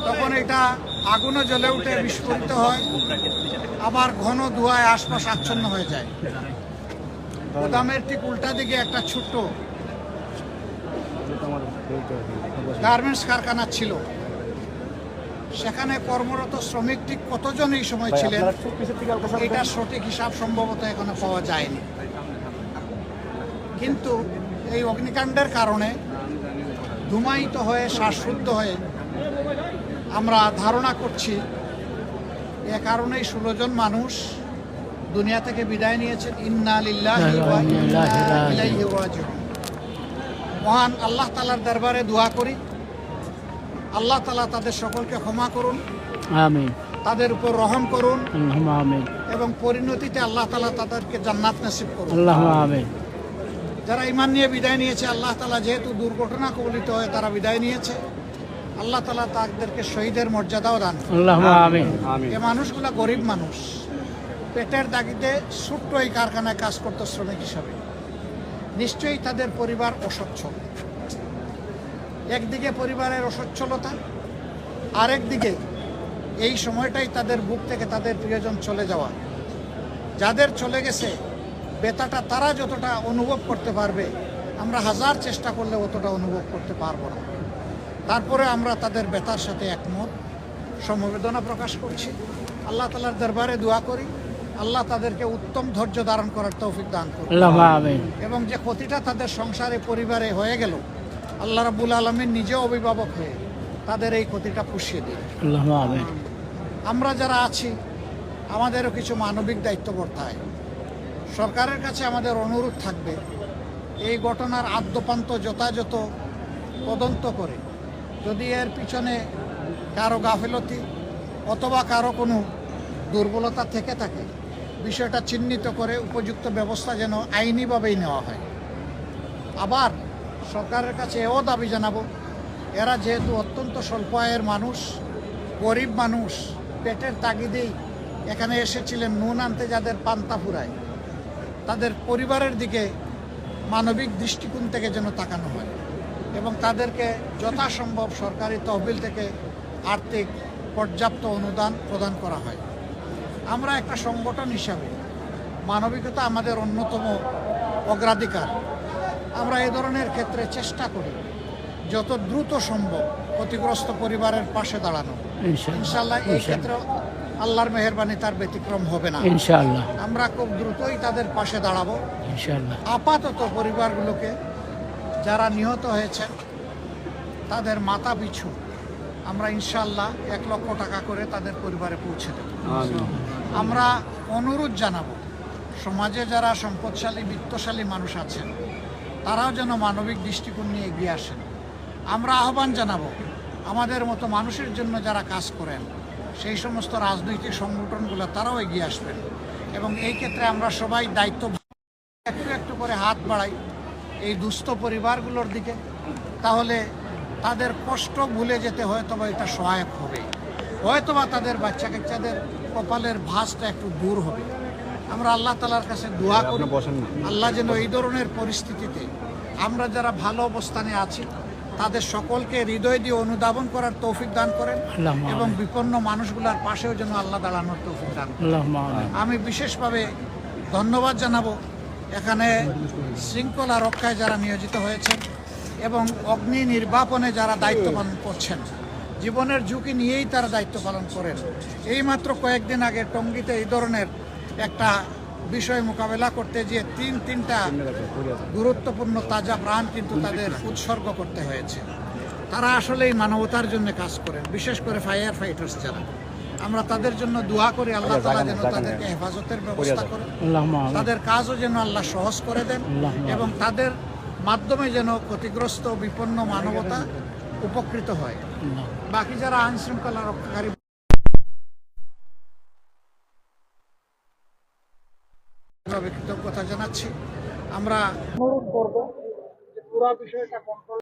তখন এটা আগুনে জ্বলে উঠে বিস্ফোরিত হয়, আবার ঘন ধোঁয়ায় আশপাশ আচ্ছন্ন হয়ে যায়। গুদামের ঠিক উল্টা দিকে একটা ছোট্ট গার্মেন্টস কারখানা ছিল। সেখানে কর্মরত শ্রমিক ঠিক কতজন এই সময় ছিলেন এটা সঠিক হিসাব সম্ভবত এখনো পাওয়া যায়নি। কিন্তু এই অগ্নিকাণ্ডের কারণে ধূমায়িত হয়ে শ্বাসরুদ্ধ হয়ে আমরা ধারণা করছি এ কারণেই 16 জন মানুষ দুনিয়া থেকে বিদায় নিয়েছেন। ইন্না লিল্লাহি ওয়া ইন্না ইলাইহি রাজিউন। মহান আল্লাহ তাআলার দরবারে দোয়া করি, আল্লাহ তাআলা তাদের সকলকে ক্ষমা করুন, আমিন, তাদের উপর রহম করুন, আল্লাহুম্মা আমিন, এবং পরিণতিতে আল্লাহ তাআলা তাদেরকে জান্নাত নসিব করুন, আল্লাহুম্মা আমিন। যারা ঈমান নিয়ে বিদায় নিয়েছে আল্লাহ তাআলা যেহেতু দুর্ঘটনা কবলিত হয়ে তারা বিদায় নিয়েছে, আল্লাহ তাআলা তাদেরকে শহীদের মর্যাদাও দান করুন, আল্লাহুম্মা আমিন। এই মানুষগুলা গরিব মানুষ, পেটের দাগিতে ছোট্ট এই কারখানায় কাজ করতো শ্রমিক হিসাবে। নিশ্চয়ই তাদের পরিবার অসচ্ছল। একদিকে পরিবারের অসচ্ছলতা, আরেকদিকে এই সময়টাই তাদের বুক থেকে তাদের প্রিয়জন চলে যাওয়া। যাদের চলে গেছে ব্যথাটা তারা যতটা অনুভব করতে পারবে, আমরা হাজার চেষ্টা করলে অতটা অনুভব করতে পারবো না। তারপরে আমরা তাদের ব্যথার সাথে একমত, সমবেদনা প্রকাশ করছি। আল্লাহ তাআলার দরবারে দোয়া করি আল্লাহ তাদেরকে উত্তম ধৈর্য ধারণ করার তৌফিক দান করুন, আল্লাহুম্মা আমিন। এবং যে ক্ষতিটা তাদের সংসারে পরিবারে হয়ে গেল আল্লাহ রাব্বুল আলামিন নিজে অভিভাবক হয়ে তাদের এই ক্ষতিটা পুষিয়ে দিন। আল্লাহুম্মা আমিন। আমরা যারা আছি আমাদেরও কিছু মানবিক দায়িত্ব বর্তায়। সরকারের কাছে আমাদের অনুরোধ থাকবে এই ঘটনার আদ্যপান্ত যথাযথ তদন্ত করে যদি এর পিছনে কারো গাফিলতি অথবা কারো কোনো দুর্বলতা থেকে থাকে বিষয়টা চিহ্নিত করে উপযুক্ত ব্যবস্থা যেন আইনিভাবেই নেওয়া হয়। আবার সরকারের কাছে এও দাবি জানাবো, এরা যেহেতু অত্যন্ত স্বল্প আয়ের মানুষ, গরিব মানুষ, পেটের তাগিদেই এখানে এসেছিলেন নুন আনতে, যাদের পান্তা ফুরায়, তাদের পরিবারের দিকে মানবিক দৃষ্টিকোণ থেকে যেন তাকানো হয় এবং তাদেরকে যথাসম্ভব সরকারি তহবিল থেকে আর্থিক পর্যাপ্ত অনুদান প্রদান করা হয়। আমরা একটা সংগঠন হিসাবে মানবিকতা আমাদের অন্যতম অগ্রাধিকার। আমরা এই ধরনের ক্ষেত্রে চেষ্টা করি যত দ্রুত সম্ভব ক্ষতিগ্রস্ত পরিবারের পাশে দাঁড়ানো। ইনশাআল্লাহ এই ক্ষেত্রে আল্লাহর মেহেরবানি তার ব্যতিক্রম হবে না। ইনশাআল্লাহ আমরা খুব দ্রুতই তাদের পাশে দাঁড়াবো। ইনশাআল্লাহ আপাতত পরিবারগুলোকে যারা নিহত হয়েছেন তাদের মাথা পিছু আমরা ইনশাআল্লাহ 1 লক্ষ টাকা করে তাদের পরিবারে পৌঁছে দেব। আমরা অনুরোধ জানাবো সমাজে যারা সম্পদশালী বিত্তশালী মানুষ আছেন তারাও যেন মানবিক দৃষ্টিকোণ নিয়ে এগিয়ে আসেন। আমরা আহ্বান জানাবো আমাদের মতো মানুষের জন্য যারা কাজ করেন সেই সমস্ত রাজনৈতিক সংগঠনগুলো তারাও এগিয়ে আসবেন এবং এই ক্ষেত্রে আমরা সবাই দায়িত্ব একটু একটু করে হাত বাড়াই এই দুস্থ পরিবারগুলোর দিকে, তাহলে তাদের কষ্ট ভুলে যেতে হয়তোবা এটা সহায়ক হবে, হয়তোবা তাদের বাচ্চা কাচ্চাদের কপালের ভাঁজটা একটু দূর হবে। আমরা আল্লাহ তাআলার কাছে দোয়া করি আল্লাহ যেন এই ধরনের পরিস্থিতিতে আমরা যারা ভালো অবস্থানে আছি তাদের সকলকে হৃদয় দিয়ে অনুধাবন করার তৌফিক দান করেন এবং বিপন্ন মানুষগুলোর পাশেও যেন আল্লাহ দাঁড়ানোর তৌফিক দান করেন। আমি বিশেষভাবে ধন্যবাদ জানাবো এখানে শৃঙ্খলা রক্ষায় যারা নিয়োজিত হয়েছেন এবং অগ্নি নির্বাপনে যারা দায়িত্ব পালন করছেন, জীবনের ঝুঁকি নিয়েই তারা দায়িত্ব পালন করেন। এইমাত্র কয়েকদিন আগে টঙ্গীতে এই ধরনের একটা বিষয় মোকাবেলা করতে গিয়ে তিনটা গুরুত্বপূর্ণ তাজা প্রাণ কিন্তু তাদের উৎসর্গ করতে হয়েছে। তারা আসলেই মানবতার জন্য কাজ করেন, বিশেষ করে ফায়ার ফাইটার্স যারা। আমরা তাদের জন্য দোয়া করি আল্লাহ তাআলা যেন তাদেরকে হেফাজতের ব্যবস্থা করেন, তাদের কাজও যেন আল্লাহ সহজ করে দেন এবং তাদের মাধ্যমে যেন ক্ষতিগ্রস্ত বিপন্ন মানবতা উপকৃত হয়। বাকি যারা আইন শৃঙ্খলা রক্ষাকারী কৃতজ্ঞতা জানাচ্ছি। আমরা অনুরোধ করব যে পুরো বিষয়টা কন্ট্রোল